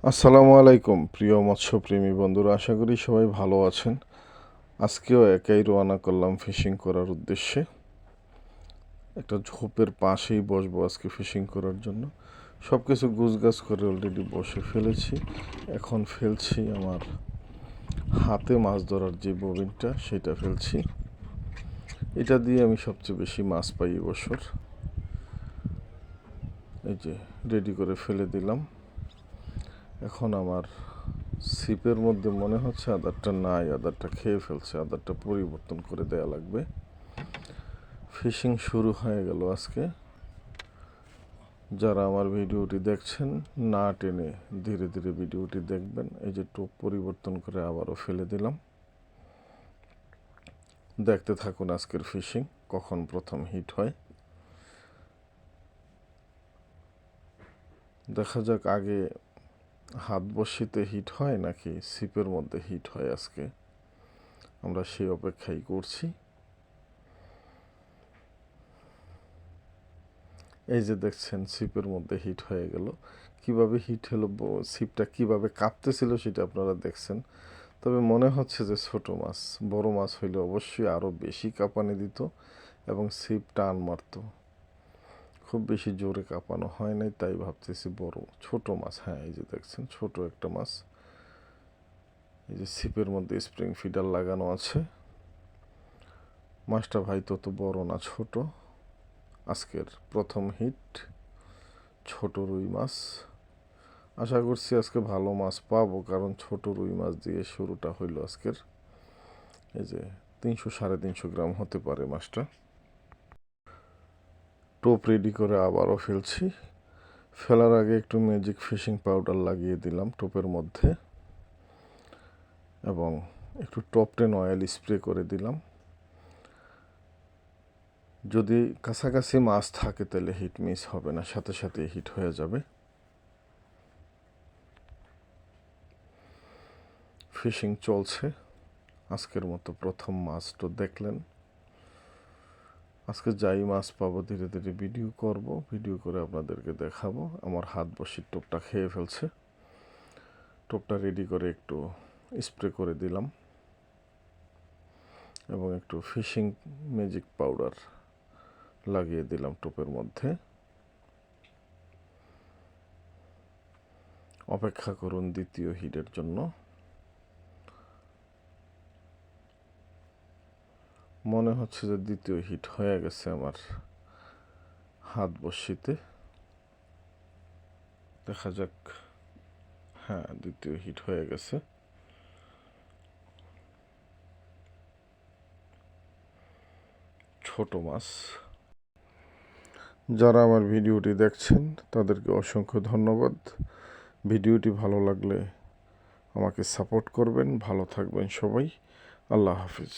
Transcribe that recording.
আসসালামু আলাইকুম প্রিয় মৎস্যপ্রেমী বন্ধুরা, আশা করি সবাই ভালো আছেন। আজকেও একাই রওনা করলাম ফিশিং করার উদ্দেশ্যে। একটা ঝোপের পাশেই বসবো আজকে ফিশিং করার জন্য। সব কিছু গুছগাছ করে অলরেডি বসে ফেলেছি। এখন ফেলছি আমার হাতে মাছ ধরার যে ববিনটা, সেটা ফেলছি। এটা দিয়ে আমি সবচেয়ে বেশি মাছ পাই এবছর। এই যে রেডি করে ফেলে দিলাম। এখন আমার ছিপের মধ্যে মনে হচ্ছে আদারটা নাই, আদারটা খেয়ে ফেলছে। আদারটা পরিবর্তন করে দেয়া লাগবে। ফিশিং শুরু হয়ে গেল আজকে। যারা আমার ভিডিওটি দেখছেন, না টেনে ধীরে ধীরে ভিডিওটি দেখবেন। এই যে টোপ পরিবর্তন করে আবারও ফেলে দিলাম। দেখতে থাকুন আজকের ফিশিং, কখন প্রথম হিট হয়। দেখা যাক আগে হাত বসিতে হিট হয় নাকি ছিপের মধ্যে হিট হয়। আজকে আমরা সেই অপেক্ষাই করছি। এই যে দেখছেন ছিপের মধ্যে হিট হয়ে গেল। কিভাবে হিট হলো, ছিপটা কিভাবে কাঁপতেছিল সেটা আপনারা দেখছেন। তবে মনে হচ্ছে যে ছোট মাছ, বড় মাছ হইলে অবশ্যই আরও বেশি কাঁপানি দিত এবং ছিপ টান মারত। খুব বেশি জোরে কাঁপানো হয় নাই, তাই ভাবতেছি বড়। ছোট মাছ, হ্যাঁ এই যে দেখছেন ছোট একটা মাছ। এই যে ছিপের মধ্যে স্প্রিং ফিডার লাগানো আছে। মাছটা ভাই তত বড় না, ছোট। আজকের প্রথম হিট ছোট রুই মাছ। আশা করছি আজকে ভালো মাছ পাবো, কারণ ছোট রুই মাছ দিয়ে শুরুটা হইল আজকের। এই যে 300-350 গ্রাম হতে পারে মাছটা। টোপ রেডি করে আবারও ফেলছি। ফেলার আগে একটু ম্যাজিক ফিশিং পাউডার লাগিয়ে দিলাম টোপের মধ্যে এবং একটু টপ 10 অয়েল স্প্রে করে দিলাম। যদি কাছাকাছি মাছ থাকে তাহলে হিট মিস হবে না, সাথে সাথে হিট হয়ে যাবে। ফিশিং চলছে। আজকের মতো প্রথম মাছ তো দেখলেন। আজকে যাই মাছ পাবো ধীরে ধীরে ভিডিও করব, ভিডিও করে আপনাদেরকে দেখাবো। আমার হাত বসির টোপটা খেয়ে ফেলছে। টোপটা রেডি করে একটু স্প্রে করে দিলাম এবং একটু ফিশিং ম্যাজিক পাউডার লাগিয়ে দিলাম টোপের মধ্যে। অপেক্ষা করুন দ্বিতীয় হিটের জন্য। মনে হচ্ছে যে দ্বিতীয় হিট হয়ে গেছে আমার হাত বসিতে। দেখা যাক। হ্যাঁ, দ্বিতীয় হিট হয়ে গেছে। ছোট মাছ। যারা আমার ভিডিওটি দেখছেন তাদেরকে অসংখ্য ধন্যবাদ। ভিডিওটি ভালো লাগলে আমাকে সাপোর্ট করবেন। ভালো থাকবেন সবাই। আল্লাহ হাফিজ।